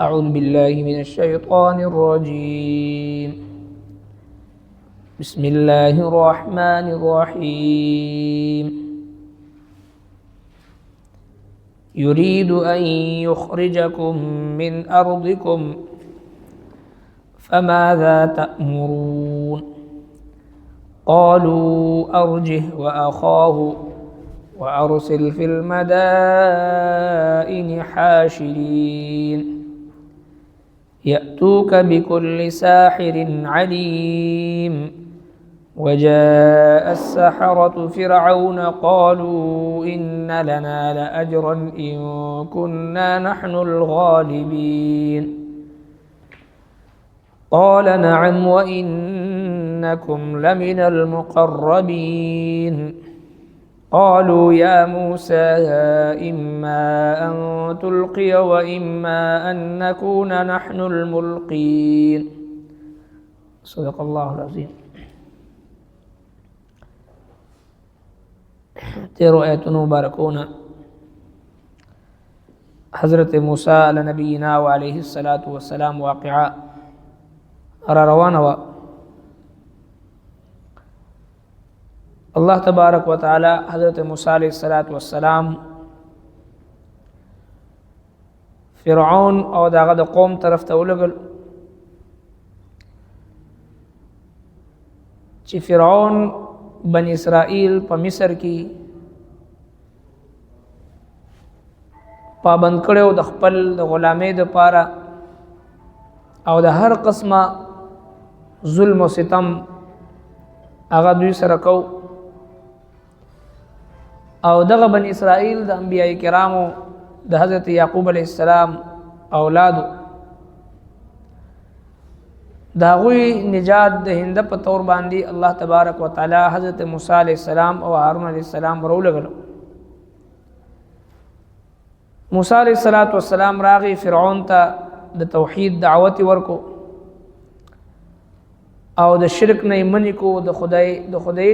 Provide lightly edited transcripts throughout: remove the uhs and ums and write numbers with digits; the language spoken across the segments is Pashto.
أعوذ بالله من الشيطان الرجيم. بسم الله الرحمن الرحيم. يريد أن يخرجكم من أرضكم فماذا تأمرون؟ قالوا أرجه وأخاه وأرسل في المدائن حاشرين يأتوك بكل ساحر عليم. وجاء السحرة فرعون قالوا إن لنا لأجرا إن كنا نحن الغالبين. قال نعم وإنكم لمن المقربين. قالوا يا موسى إما أن تلقي وإما أن نكون نحن الملقين. صدق الله العظيم. تیرو آیتونو مبارکونا حضرت موسیٰ علی نبینا و علیہ السلام واقعا را روانا و اللہ تبارک و تعالی حضرت موسیٰ علیہ السلام فرعون او داغه د قوم طرف ته ولګل چې فرعون بنی اسرائیل په مصر کې پابند کړو د خپل د غلامۍ د پاره او د هر قسمه ظلم او ستم هغه دوی سره کو او دغه بنی اسرائیل د انبیای کرامو د حضرت یعقوب علیہ السلام اولادو دا غوی نجات د هند په تور باندې الله تبارک وتعالى حضرت موسی علیہ السلام او هارون علیہ السلام ورولګلو. موسی علیہ السلام راغی فرعون ته د توحید دعوت ورکو او د شرک نه منی کو د خدای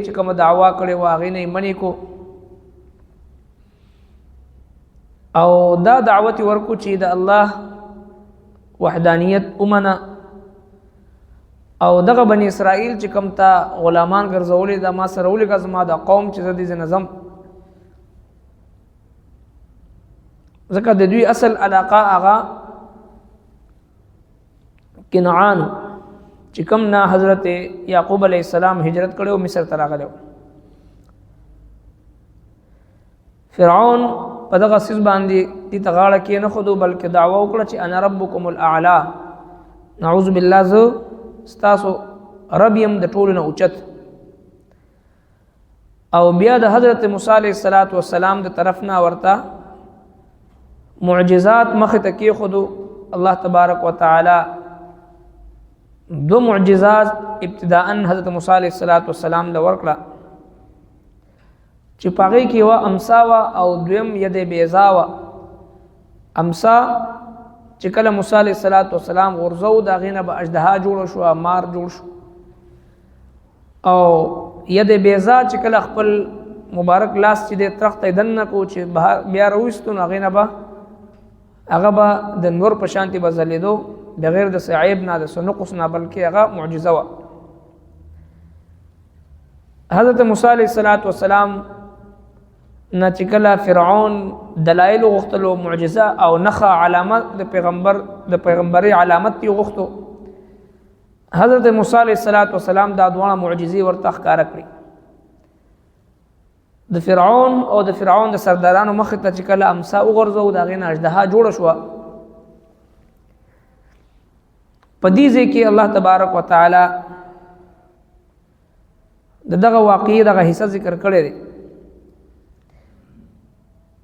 چې کوم دعوا کړي واغې نه منی کو او دا دعوت ورکو چې د الله وحدانیت اومنه او دغه بنی اسرائیل چې کوم ته غلامان ګرځولې دا ما سره ولګه زما د قوم چې د دې نظم ځکه د دوی اصل علاقه هغه کنعان چې کوم نه حضرت یعقوب علیہ السلام هجرت کړو مصر ته راغلو. فرعون په دغه سیس باندې دې تغاړه کې نه خودو بلکې دعوا وکړه چې انا ربکم الاعلى، نعوذ بالله ز ستاسو رب يم د ټولو نه اوچت. او بیا د حضرت موسی علیہ السلام د طرف نه ورته معجزات مخ ته کې خودو الله تبارک وتعالى دو معجزات ابتداء حضرت موسی علیہ السلام د ورکړه چې پاغي کې وا امسا وا او دویم ید بیزا وا. امسا چې کله موسی علیہ السلام ورزو دا غینه به اژدها جوړ شو، مار جوړ شو، او ید بیزا چې کله خپل مبارک لاس چې د تخت دنه کو چې بیا رويستو غینه به هغه به د نور په شانتي بزلیدو بغیر د صعيب نه د سنقص نه بلکې هغه معجزه وا. حضرت موسی علیہ السلام نه چې کله فرعون دلایل غختلو معجزه او نخا علامت د پیغمبري علامت یې غختو، حضرت موسی علیہ السلام دا دوه معجزې ورته ښکارا کړې. د فرعون او د فرعون د سردارانو مخ ته چې کله امسا وغورځو دا غینه اژدها جوړ شو. په دې ځکه الله تبارک وتعالى دغه واقعي دغه حصہ ذکر کړی دی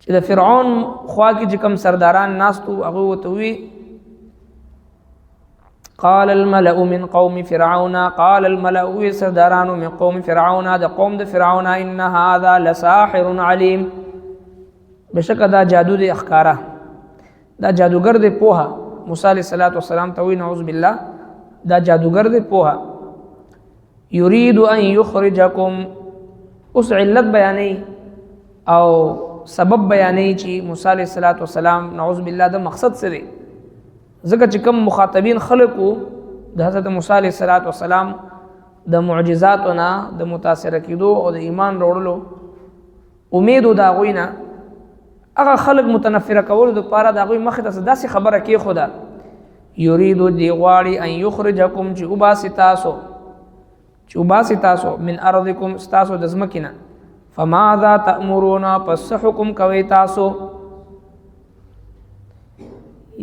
چې د فرعون خوا کې چې کوم سرداران ناستو هغه وته وی قال الملأ من قوم فرعون، قال الملأ سرداران من قوم فرعون د قوم د فرعون ان هذا لساحر عليم، بشک دا جادو دی اخکارا، دا جادوگر دی پوها. موسی علیہ السلام ته وی نعوذ بالله دا جادوگر دی پوها. يريد ان يخرجكم، اوس علت بیانې او سبب بیانې چې موسی علیہ السلام نعوذ بالله د مقصد څه دی. ځکه چې کوم مخاطبین خلقو د حضرت موسی علیه السلام د معجزاتو نه د متاثر کېدو او د ایمان وروړلو امید د هغوی نه هغه خلق متنفره کولو دپاره د هغوی مخې ته داسې خبره کېښوده یریدو دی غواړي ان یخرجکم چې وباسي تاسو من ارضکم ستاسو د ځمکې نه فماذا تأمرون پس حکم کوي تاسو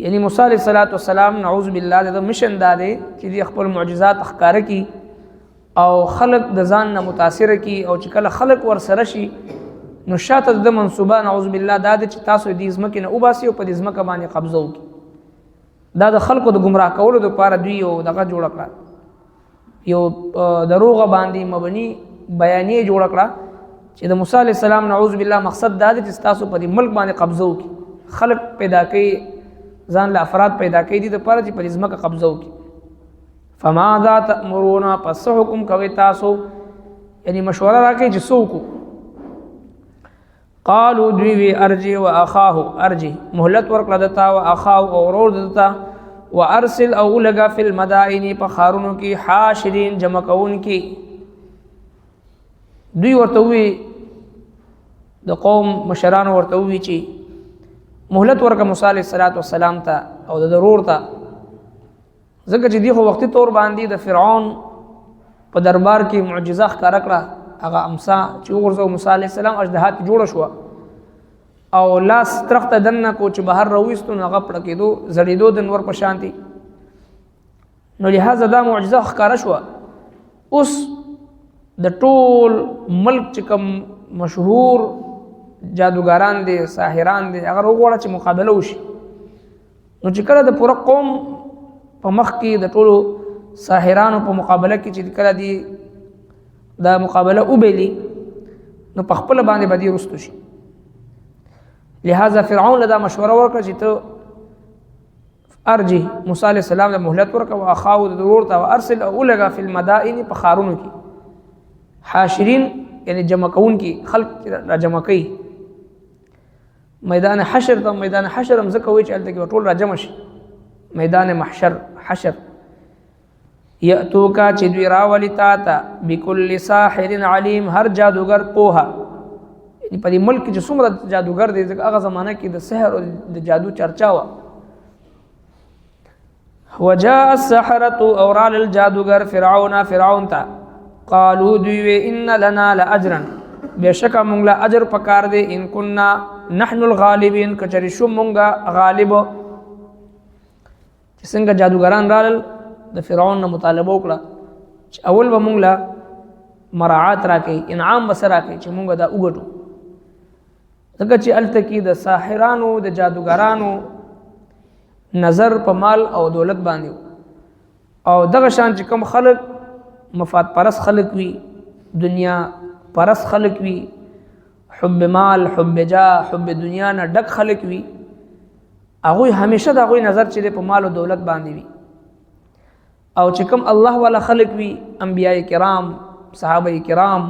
یعنی موسی علیه السلام نعوذ بالله د مشن دا دی چې د خپل معجزات ښکاره کی او خلق د ځان نه متاثر کی او چې کله خلق ورسره شي نو شاته د منصوبه نعوذ بالله دا دی چې تاسو د ځمکې نه وباسي او په دې ځمکه باندې قبضه وکړي دا د خلقو د گمراه کولو لپاره دوی یو دغه جوړ کړه یو دروغه باندې مبني بیانیه جوړ کړه چې د موسی علیه السلام نعوذ بالله مقصد دا دی چې تاسو په دې ملک باندې قبضه وکړي خلق پیدا کوي ځان له افراد پیدا کوي دي لپاره چې په دې ځمکه قبضه وکړي فماذا تأمرون پس حکم کوي تاسو یعنی مشوره راکړي چې څه وکړو قالوا دوی وی ارجی و اخاه ارجی مهلت ورکړه دتا او اخاه او ورور دتا وارسل او لگا فی المدائن په خارونو کې حاشرین جمع کون کې دوی ورته وی د قوم مشران ورته وی چې مهلت ورکړه موسی علیه السلام ته او د ضرور ته ځکه چې دی خو وختي طور باندې د فرعون په دربار کې معجزه ښکاره کړه هغه امسا چې وګرځو موسی علیه السلام اژدها جوړه شو او لاس ترخته دنه کو چې بهر راوېستو نو هغه پړه کېدو زړېدو د نور په شانتي نو لهذا دا معجزه ښکاره شوه اوس د ټول ملک چې کوم مشهور جادوګران دي ساحران دي هغه وغواړه چې مقابله وشي نو چې کله د پوره قوم په مخ کې د ټولو ساحرانو په مقابله کې چې کله دی دا مقابله وبېلي نو په خپل باندې بدی رستو شي لہذا فرعون لدا مشوره ورکړه چې ته ارجی موسی علیه السلام له مهلت ورکړه او اخاو د ضرور ته ارسل او لگا فی المدائن په خارونو کې حاشرین یعنی جمع کون کې خلق را جمع کوي میدان حشر ته میدان حشر هم ځکه وایي چې هلته کې ټول را جمع شي میدان محشر حشر یأتوکا چې دوی راولي تا ته بکل ساحر علیم هر جادوګر پوها یعنی په دې ملک کې چې څومره جادوګر دی ځکه هغه زمانه کې د سحر او د جادو چرچا وه وجاء السحرة او رال الجادوګر فرعون ته قالو دوی وی ان لنا لاجرا بشکه مونږ له اجر پکار دی ان كنا نحن الغالبین کچری شو مونږه غالب چې څنګه جادوګران رال د فرعون نه مطالبه وکړه چې اول به مونږ له مراعات راکړي انعام به سره راکړي چې مونږ دا وګټو ځکه چې هلته کې د ساحرانو د جادوګرانو نظر په مال او دولت باندې او دغه شان چې کوم خلق مفاد پرست خلق وي دنیا پرست خلق وي حب مال حب جاه حب دنیا نه ډک خلق وي هغوی همیشه د هغوی نظر چې په مال او دولت باندې وي او چې کوم الله والا خلق وي انبیاء کرام صحابه کرام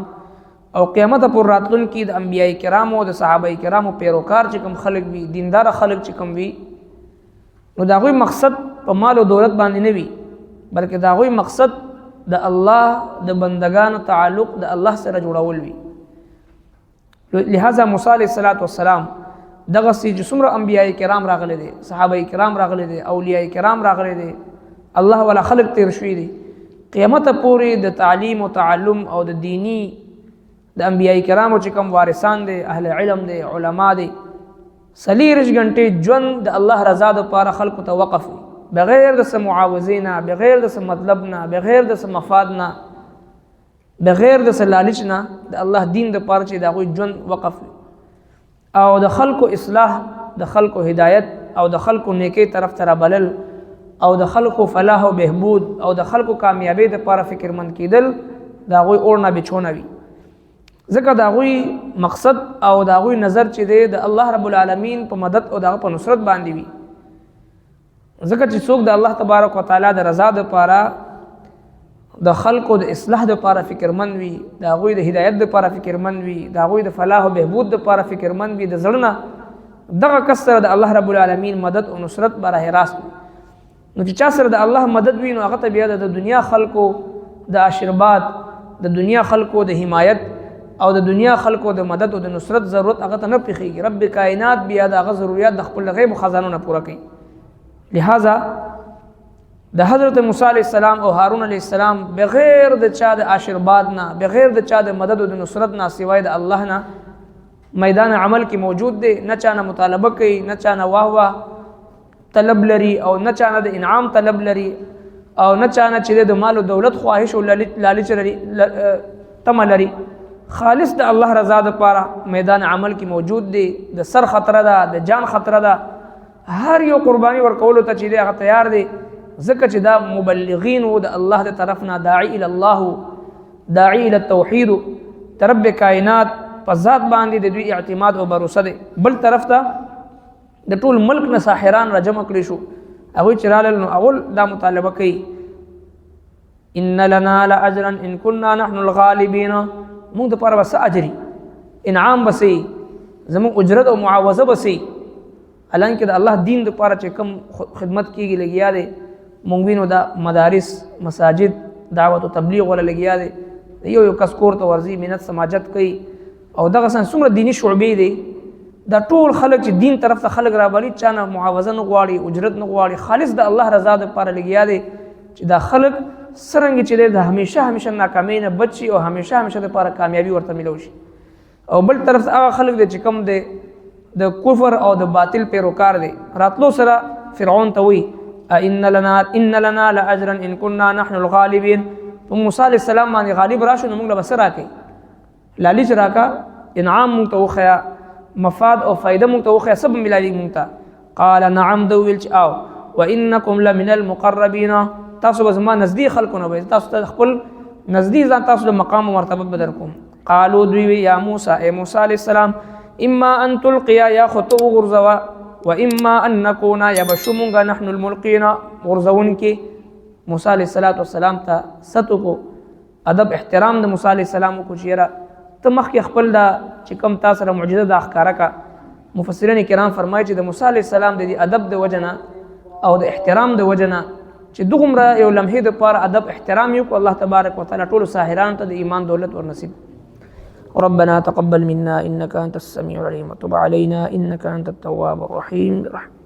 او قیامت پر راتلون کې د انبیاء کرام او د صحابه کرامو پیروکار چې کوم خلق وي دیندار خلق چې کوم وي نو دا غوی مقصد په مال او دولت باندې نه وي بلکې دا غوی مقصد د الله د بندگانو تعلق د الله سره جوړول وي لہذا موسی علیه السلام دغه سي چې څومره انبیاء کرام راغلي دي صحابه کرام راغلي دي اولیاء کرام راغلي دي الله ولا خلق تیر شوی دي قیامت پورې د تعلیم او تعلم او د دینی د انبیاء کرامو چې کوم وارثان دي اهل علم دي علما دي سلیرش غنټه ژوند د الله رضا د پاره خلق ته وقف بغیر د معاوضینا بغیر د مطلبنا بغیر د مفادنا بغیر د لالچنا د الله دین د پاره چې دا غوي ژوند وقف او د خلق اصلاح د خلق هدایت او د خلق نیکی طرف ته بلل او د خلق فلاح او بهبود او د خلق کامیابی د پاره فکرمند کیدل دا غوي اورنا بچونه وي ځکه دا غوي مقصد او دا غوي نظر چې دی د الله رب العالمین په مدد او دغه په نصرت باندې وي ځکه چې څوک د الله تبارک وتعالى د رضا د پاره د خلقو د اصلاح د پاره فکرمند وي دا غوي د هدایت د پاره فکرمند وي دا غوي د فلاح او بهبود د پاره فکرمند وي د زړه دغه کس سره د الله رب العالمین مدد او نصرت براه راست نو چې چا سره د الله مدد وي نو هغه ته بیا د دنیا خلکو د آشرباد د دنیا خلکو د حمایت او د دنیا خلکو د مدد او د نصرت ضرورت هغه ته نه پیښیږي. رب کائنات بیا د هغه ضرورت د خپل غیب خزانو نه پوره کوي. لہذا د حضرت موسی علیہ السلام او هارون علیہ السلام بغیر د چا د آشرباد نه، بغیر د چا د مدد او د نصرت نه، سوای د الله نه میدان عمل کې موجود دی. نه چا نه مطالبه کوي، نه چا نه واه واه طلب لري، او نه چا نه د انعام طلب لري، او نه چا نه چې د مال او دولت خواهش او لالچ لري تمه لري. خالص د الله رضا لپاره میدان عمل کې موجود دی. د سر خطره ده، د جان خطره ده، هر یو قرباني ورکولو ته چې دی هغه تیار دی. ځکه چې دا مبلغین و د الله د طرف نه، داعی الی الله، داعی الی التوحید، رب کائنات په ذات باندې د دوی اعتماد او باور دی. بل طرف ته د ټول ملک نه ساحران را جمع کړي شو. هغوی چې راغلل نو اول دا مطالبه کوي ان لنا لاجرا ان كنا نحن الغالبین، موږ د پاره بس اجری انعام بسي، زموږ اجرت او معاوضه بسي. حالانکه د الله دین د پاره چې کم خدمت کیږي لګیا دی، مونږ وینو دا مدارس، مساجد، دعوت او تبلیغ ولا لګیا دی. یو یو کس کور ته ورځي، مینت سماجت کوي، او دغه څومره دینی شعبې دی. دا ټول خلک چې دین طرف ته خلک رابلي، چا نه معاوضه نه غواړي، اجرت نه غواړي، خالص د الله رضا لپاره لګیا دی. چې دا خلک څرنګه چې د همیشه ناکامۍ نه بچي او همیشه لپاره کامیابی ورته ملو شي. او بل طرف هغه خلک دی چې کوم دی د کفر او د باطل پیروکار دی. راتلو سره فرعون ته وی ان لنا لاجرا ان كنا نحن الغالبين. موسی علیہ السلام باندې غالب راشو نو موږ له بسره راکې لالچ راکا، انعام موږ ته وخیا، مفاد او فائدہ موږ ته وخیا، سب ملایي موږ ته. قال نعم دو ویل چې او وانکم لمن المقربین، تاسو به زما نزدیک خلکونه به، تاسو ته خپل نزدیک ځان تاسو له مقام او مرتبه بدر کوم. قالوا دوی یا موسی، اے موسی علیہ السلام، اما ان تلقیا، یا خطو غرزوا، و اما ان نكون يبشمونغا نحن الملقين، غرزون کې موسی علیہ السلام ته ستو کو ادب احترام د موسی علیہ السلام کو چیرې ته مخکې خپل دا چې کوم تاسو سره معجزه د اخکارا کا. مفسرین کرام فرمایي چې د موسی علیہ السلام د ادب د وجنه او د احترام د وجنه چې دغمره یو لمحې د پاره ادب احترام یو کو، الله تبارک وتعالى ټول ساحران ته د ایمان دولت ور نصیب. ربنا تقبل منا انك انت السميع العليم وتب علينا انك انت التواب الرحيم برحمتك.